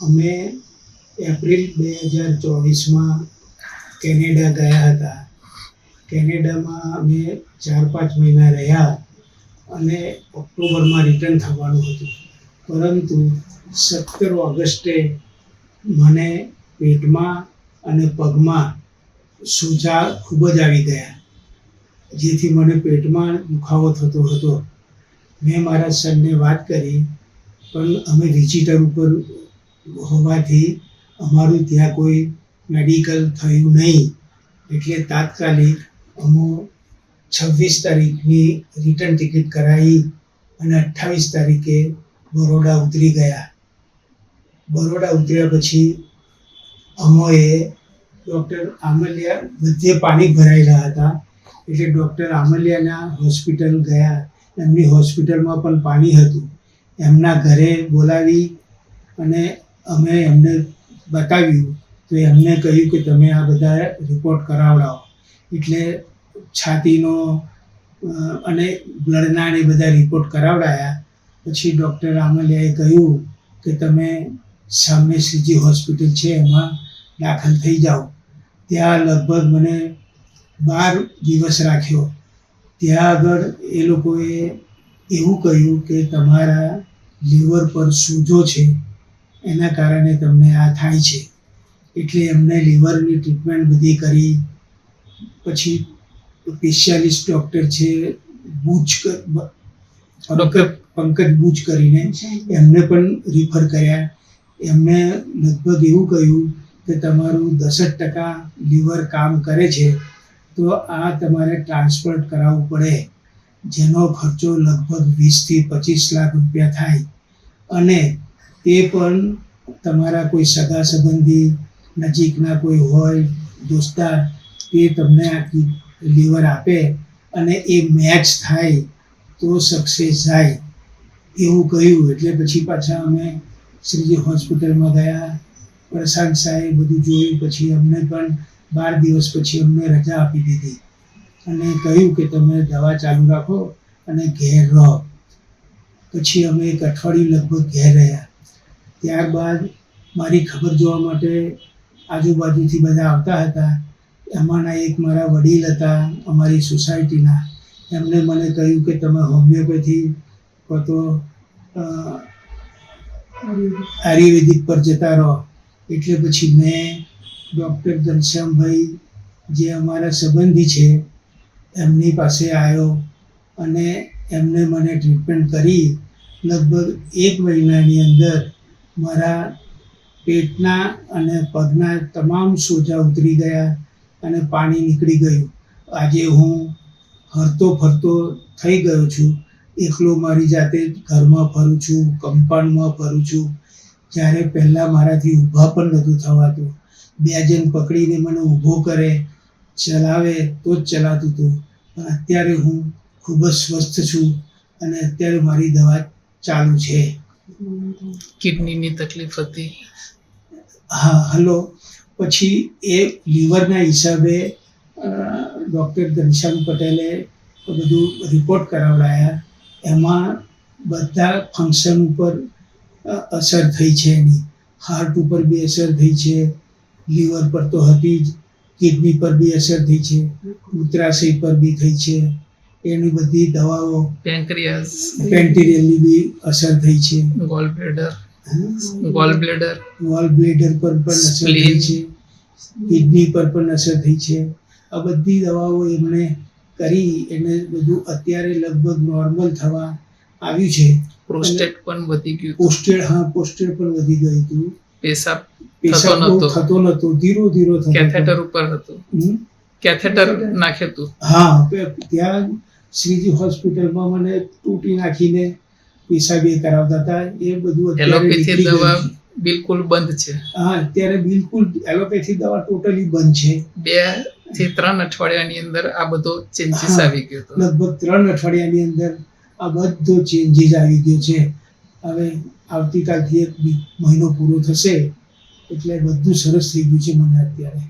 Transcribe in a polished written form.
અમે April 2024માં Canada ગયા હતા. કેનેડામાં અમે 4-5 મહિના રહ્યા અને ઓક્ટોબરમાં રિટર્ન થવાનું હતું. પરંતુ 17 ઓગસ્ટે મને પેટમાં અને પગમાં સોજા ખૂબ જ આવી ગયા, જેથી મને પેટમાં દુખાવો થતો હતો. મેં મારા સનને વાત કરી, પણ અમે વિઝિટર ઉપર હોવાથી અમારું ત્યાં કોઈ મેડિકલ થયું નહીં. એટલે તાત્કાલિક અમે 26 તારીખની રિટર્ન ટિકિટ કરાવી અને 28 તારીખે બરોડા ઉતરી ગયા. બરોડા ઉતર્યા પછી અમોએ ડૉક્ટર આમલિયા, બધે પાણી ભરાયેલા હતા, એટલે ડૉક્ટર આમલિયાના હોસ્પિટલ ગયા. એમની હોસ્પિટલમાં પણ પાણી હતું. એમના ઘરે બોલાવી અને અમે એમને બતાવ્યું, તો એમને કહ્યું કે તમે આ બધા રિપોર્ટ કરાવડાવો. એટલે છાતીનો અને બ્લડના એ બધા રિપોર્ટ કરાવડાયા. પછી ડૉક્ટર આમલિયાએ કહ્યું કે તમે સામે શ્રીજી હોસ્પિટલ છે એમાં દાખલ થઈ જાઓ. ત્યાં લગભગ મને 12 દિવસ રાખ્યો. ત્યાં આગળ એ લોકોએ એવું કહ્યું કે તમારા લીવર પર સોજો છે, એના કારણે તમને આ થાય છે. એટલે એમને લીવરની ટ્રીટમેન્ટ બધી કરી. પછી સ્પેશિયાલિસ્ટ ડૉક્ટર છે પંકજ બુચ કરીને, એમને પણ રિફર કર્યા. એમને લગભગ એવું કહ્યું કે તમારું 10% લીવર કામ કરે છે, તો આ તમારે ટ્રાન્સપ્લાન્ટ કરાવવું પડે, જેનો ખર્ચો લગભગ 20 થી 25 લાખ રૂપિયા થાય. અને તે પણ તમારા કોઈ સગા સંબંધી, નજીકના કોઈ હોય દોસ્તાર, તે તમને આખી લીવર આપે અને એ મેચ થાય તો સક્સેસ જાય, એવું કહ્યું. એટલે પછી પાછા અમે શ્રીજી હોસ્પિટલમાં ગયા. પ્રશાંત સાહેબ બધું જોયું. પછી અમને પણ 12 દિવસ પછી અમને રજા આપી દીધી અને કહ્યું કે તમે દવા ચાલુ રાખો અને ઘેર રહો. પછી અમે 1 અઠવાડિયું લગભગ ઘેર રહ્યા. ત્યારબાદ મારી ખબર જોવા માટે આજુબાજુથી બધા આવતા હતા. એમાંના એક મારા વડીલ હતા અમારી સોસાયટીના. એમણે મને કહ્યું કે તમે હોમિયોપેથી કો તો આયુર્વેદિક પર જતા રહો. એટલે પછી મેં ડૉક્ટર ઘનશ્યામભાઈ, જે અમારા સંબંધી છે, એમની પાસે આવ્યો અને એમને મને ટ્રીટમેન્ટ કરી. લગભગ 1 મહિનાની અંદર મારા પેટના અને પગના તમામ સોજા ઉતરી ગયા અને પાણી નીકળી ગયું. આજે હું હરતો ફરતો થઈ ગયો છું. એકલો મારી જાતે ઘરમાં ફરું છું, કમ્પાઉન્ડમાં ફરું છું. જ્યારે પહેલાં મારાથી ઊભા પણ નહોતું થવાતું. 2 જણ પકડીને મને ઊભો કરે, ચલાવે તો જ ચલાતું હતું. પણ અત્યારે હું ખૂબ જ સ્વસ્થ છું અને અત્યારે મારી દવા ચાલુ છે. કિડનીની તકલીફ હતી? હા, હલો. પછી એ લીવરના હિસાબે ડૉક્ટર ઘનશ્યામ પટેલે બધું રિપોર્ટ કરાવડાયા. એમાં બધા ફંક્શન ઉપર અસર થઈ છે એની. હાર્ટ ઉપર બી અસર થઈ છે, લીવર પર તો હતી જ, કિડની પર બી અસર થઈ છે, મૂત્રાશય પર બી થઈ છે. એની બધી દવાઓ, પેન્ક્રિયાસની બી અસર થઈ છે. ગોલ બ્લેડર પર પણ અસર થઈ છે, કિડની પર પણ અસર થઈ છે. આ બધી દવાઓ એમને કરી. એને બધું અત્યારે લગભગ નોર્મલ થવા આવ્યું છે. પ્રોસ્ટેટ પણ વધી ગયું. પોસ્ટેટ પણ વધી ગયું હતું. પેશાબ થતો નહોતો, ધીરો થતો. કેથેટર ઉપર હતું, કેથેટર નાખ્યું હતું. હા, ત્યાં શ્રીજી હોસ્પિટલમાં મને તૂટી નાખીને પેશાબ કરાવતા હતા. એ બધું એલોપેથી દવા બિલકુલ બંધ છે. હા, અત્યારે બિલકુલ એલોપેથી દવા ટોટલી બંધ છે. 2 થી 3 અઠવાડિયાની અંદર આ બધો ચેન્જીસ આવી ગયો હતો. લગભગ 3 અઠવાડિયાની અંદર આ બધો ચેન્જીસ આવી ગયો છે. હવે આવતીકાલથી 1 મહિનો પૂરો થશે એટલે બધું સરસ થઈ ગયું છે મને અત્યારે.